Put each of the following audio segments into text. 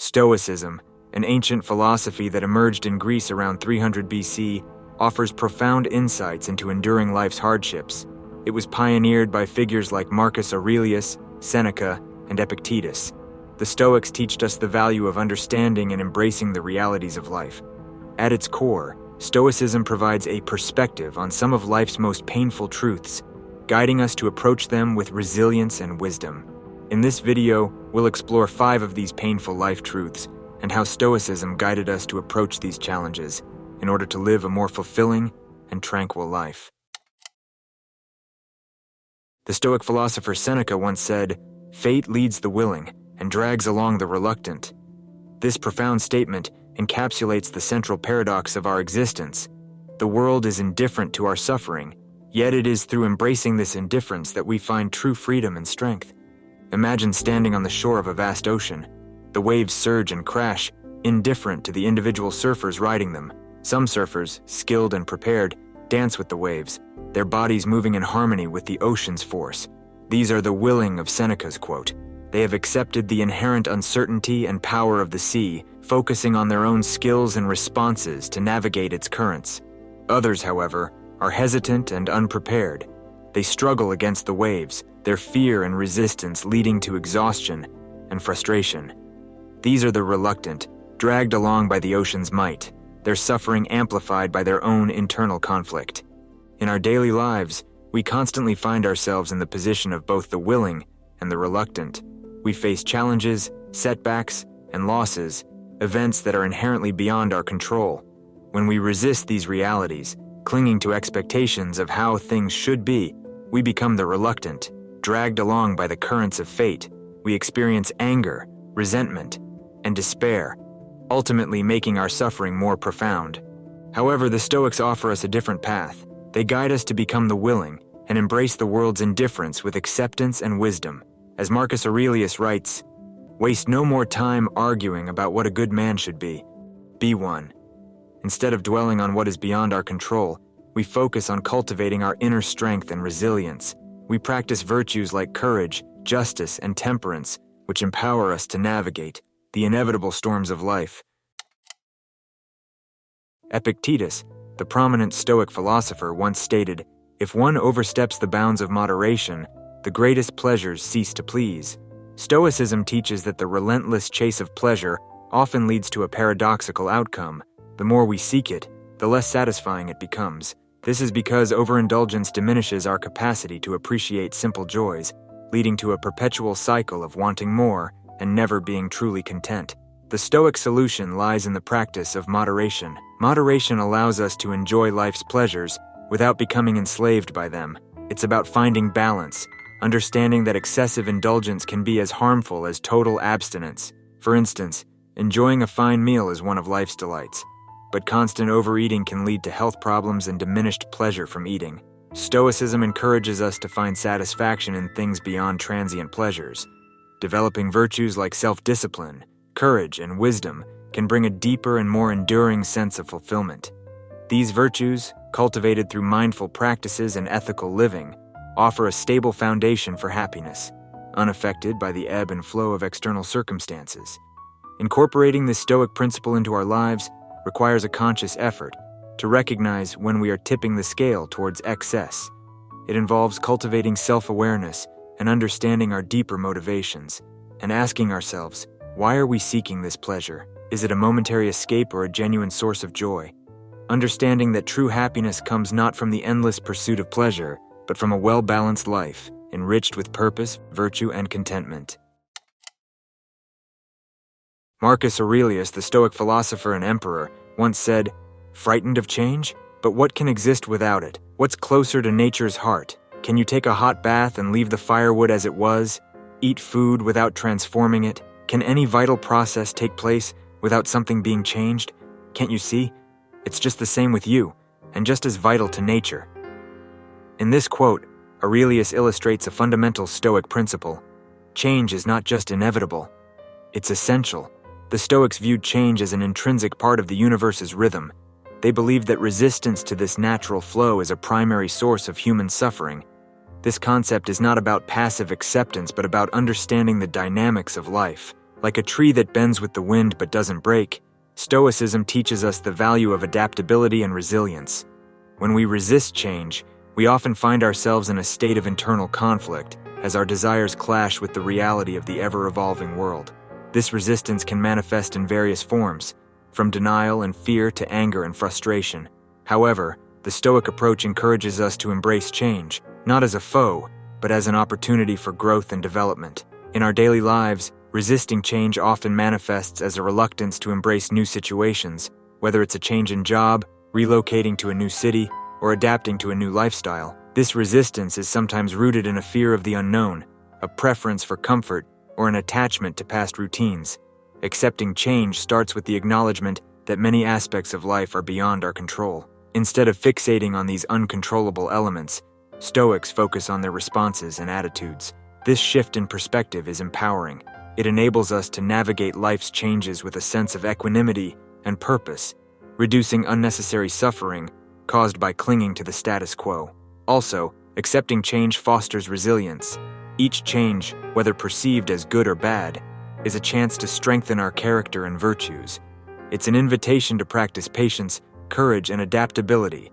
Stoicism, an ancient philosophy that emerged in Greece around 300 BC, offers profound insights into enduring life's hardships. It was pioneered by figures like Marcus Aurelius, Seneca, and Epictetus. The Stoics teach us the value of understanding and embracing the realities of life. At its core, Stoicism provides a perspective on some of life's most painful truths, guiding us to approach them with resilience and wisdom. In this video, we'll explore 5 of these painful life truths and how Stoicism guided us to approach these challenges in order to live a more fulfilling and tranquil life. The Stoic philosopher Seneca once said, "Fate leads the willing and drags along the reluctant." This profound statement encapsulates the central paradox of our existence. The world is indifferent to our suffering, yet it is through embracing this indifference that we find true freedom and strength. Imagine standing on the shore of a vast ocean. The waves surge and crash, indifferent to the individual surfers riding them. Some surfers, skilled and prepared, dance with the waves, their bodies moving in harmony with the ocean's force. These are the willing of Seneca's quote. They have accepted the inherent uncertainty and power of the sea, focusing on their own skills and responses to navigate its currents. Others, however, are hesitant and unprepared. They struggle against the waves, their fear and resistance leading to exhaustion and frustration. These are the reluctant, dragged along by the ocean's might, their suffering amplified by their own internal conflict. In our daily lives, we constantly find ourselves in the position of both the willing and the reluctant. We face challenges, setbacks, and losses, events that are inherently beyond our control. When we resist these realities, clinging to expectations of how things should be, we become the reluctant, dragged along by the currents of fate. We experience anger, resentment, and despair, ultimately making our suffering more profound. However, the Stoics offer us a different path. They guide us to become the willing and embrace the world's indifference with acceptance and wisdom. As Marcus Aurelius writes, "Waste no more time arguing about what a good man should be. Be one." Instead of dwelling on what is beyond our control, we focus on cultivating our inner strength and resilience. We practice virtues like courage, justice, and temperance, which empower us to navigate the inevitable storms of life. Epictetus, the prominent Stoic philosopher, once stated, "If one oversteps the bounds of moderation, the greatest pleasures cease to please." Stoicism teaches that the relentless chase of pleasure often leads to a paradoxical outcome. The more we seek it, the less satisfying it becomes. This is because overindulgence diminishes our capacity to appreciate simple joys, leading to a perpetual cycle of wanting more and never being truly content. The Stoic solution lies in the practice of moderation. Moderation allows us to enjoy life's pleasures without becoming enslaved by them. It's about finding balance, understanding that excessive indulgence can be as harmful as total abstinence. For instance, enjoying a fine meal is one of life's delights, but constant overeating can lead to health problems and diminished pleasure from eating. Stoicism encourages us to find satisfaction in things beyond transient pleasures. Developing virtues like self-discipline, courage, and wisdom can bring a deeper and more enduring sense of fulfillment. These virtues, cultivated through mindful practices and ethical living, offer a stable foundation for happiness, unaffected by the ebb and flow of external circumstances. Incorporating this Stoic principle into our lives requires a conscious effort to recognize when we are tipping the scale towards excess. It involves cultivating self-awareness and understanding our deeper motivations, and asking ourselves, why are we seeking this pleasure? Is it a momentary escape or a genuine source of joy? Understanding that true happiness comes not from the endless pursuit of pleasure, but from a well-balanced life, enriched with purpose, virtue, and contentment. Marcus Aurelius, the Stoic philosopher and emperor, once said, "Frightened of change? But what can exist without it? What's closer to nature's heart? Can you take a hot bath and leave the firewood as it was? Eat food without transforming it? Can any vital process take place without something being changed? Can't you see? It's just the same with you, and just as vital to nature." In this quote, Aurelius illustrates a fundamental Stoic principle. Change is not just inevitable, it's essential. The Stoics viewed change as an intrinsic part of the universe's rhythm. They believed that resistance to this natural flow is a primary source of human suffering. This concept is not about passive acceptance, but about understanding the dynamics of life, Like a tree that bends with the wind but doesn't break, Stoicism teaches us the value of adaptability and resilience. When we resist change, we often find ourselves in a state of internal conflict as our desires clash with the reality of the ever-evolving world. This resistance can manifest in various forms, from denial and fear to anger and frustration. However, the Stoic approach encourages us to embrace change, not as a foe, but as an opportunity for growth and development. In our daily lives, resisting change often manifests as a reluctance to embrace new situations, whether it's a change in job, relocating to a new city, or adapting to a new lifestyle. This resistance is sometimes rooted in a fear of the unknown, a preference for comfort, or an attachment to past routines. Accepting change starts with the acknowledgement that many aspects of life are beyond our control. Instead of fixating on these uncontrollable elements, Stoics focus on their responses and attitudes. This shift in perspective is empowering. It enables us to navigate life's changes with a sense of equanimity and purpose, reducing unnecessary suffering caused by clinging to the status quo. Also, accepting change fosters resilience. Each change, whether perceived as good or bad, is a chance to strengthen our character and virtues. It's an invitation to practice patience, courage, and adaptability,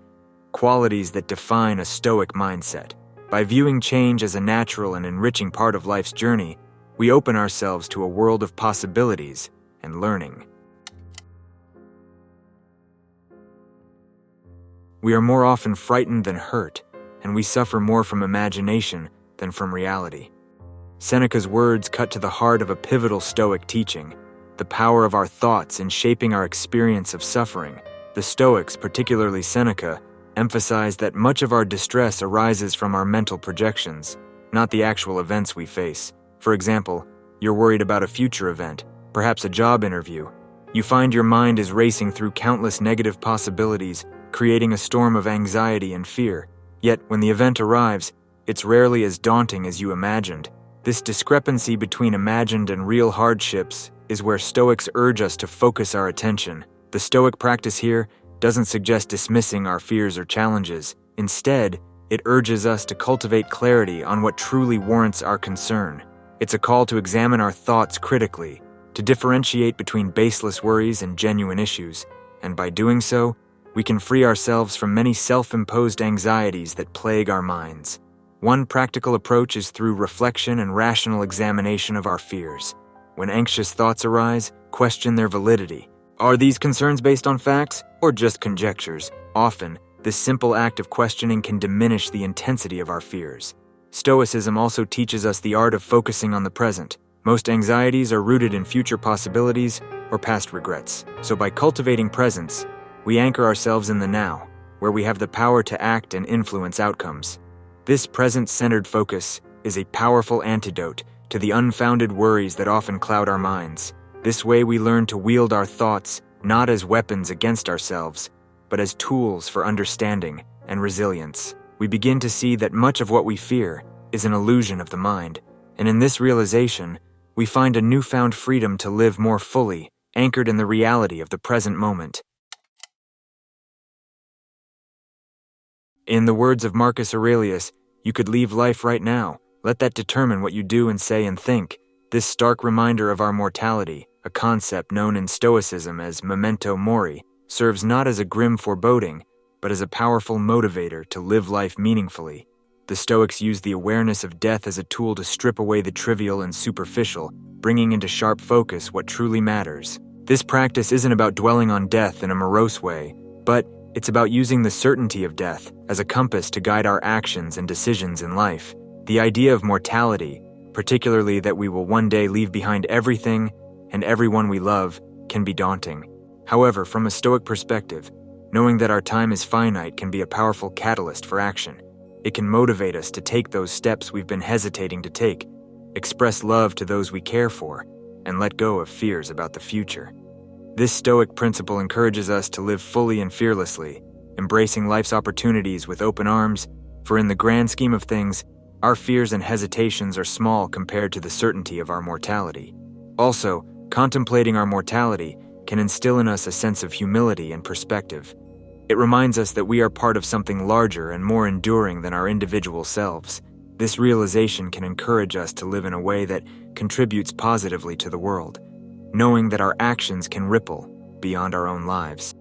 qualities that define a Stoic mindset. By viewing change as a natural and enriching part of life's journey, we open ourselves to a world of possibilities and learning. We are more often frightened than hurt, and we suffer more from imagination than from reality. Seneca's words cut to the heart of a pivotal Stoic teaching, the power of our thoughts in shaping our experience of suffering. The Stoics, particularly Seneca, emphasize that much of our distress arises from our mental projections, not the actual events we face. For example, you're worried about a future event, perhaps a job interview. You find your mind is racing through countless negative possibilities, creating a storm of anxiety and fear. Yet, when the event arrives, it's rarely as daunting as you imagined. This discrepancy between imagined and real hardships is where Stoics urge us to focus our attention. The Stoic practice here doesn't suggest dismissing our fears or challenges. Instead, it urges us to cultivate clarity on what truly warrants our concern. It's a call to examine our thoughts critically, to differentiate between baseless worries and genuine issues, and by doing so, we can free ourselves from many self-imposed anxieties that plague our minds. One practical approach is through reflection and rational examination of our fears. When anxious thoughts arise, question their validity. Are these concerns based on facts or just conjectures? Often, this simple act of questioning can diminish the intensity of our fears. Stoicism also teaches us the art of focusing on the present. Most anxieties are rooted in future possibilities or past regrets. So by cultivating presence, we anchor ourselves in the now, where we have the power to act and influence outcomes. This present-centered focus is a powerful antidote to the unfounded worries that often cloud our minds. This way we learn to wield our thoughts not as weapons against ourselves, but as tools for understanding and resilience. We begin to see that much of what we fear is an illusion of the mind, and in this realization, we find a newfound freedom to live more fully, anchored in the reality of the present moment. In the words of Marcus Aurelius, you could leave life right now. Let that determine what you do and say and think. This stark reminder of our mortality, a concept known in Stoicism as memento mori, serves not as a grim foreboding, but as a powerful motivator to live life meaningfully. The Stoics use the awareness of death as a tool to strip away the trivial and superficial, bringing into sharp focus what truly matters. This practice isn't about dwelling on death in a morose way, but it's about using the certainty of death as a compass to guide our actions and decisions in life. The idea of mortality, particularly that we will one day leave behind everything and everyone we love, can be daunting. However, from a Stoic perspective, knowing that our time is finite can be a powerful catalyst for action. It can motivate us to take those steps we've been hesitating to take, express love to those we care for, and let go of fears about the future. This Stoic principle encourages us to live fully and fearlessly, embracing life's opportunities with open arms, for in the grand scheme of things, our fears and hesitations are small compared to the certainty of our mortality. Also, contemplating our mortality can instill in us a sense of humility and perspective. It reminds us that we are part of something larger and more enduring than our individual selves. This realization can encourage us to live in a way that contributes positively to the world. knowing that our actions can ripple beyond our own lives.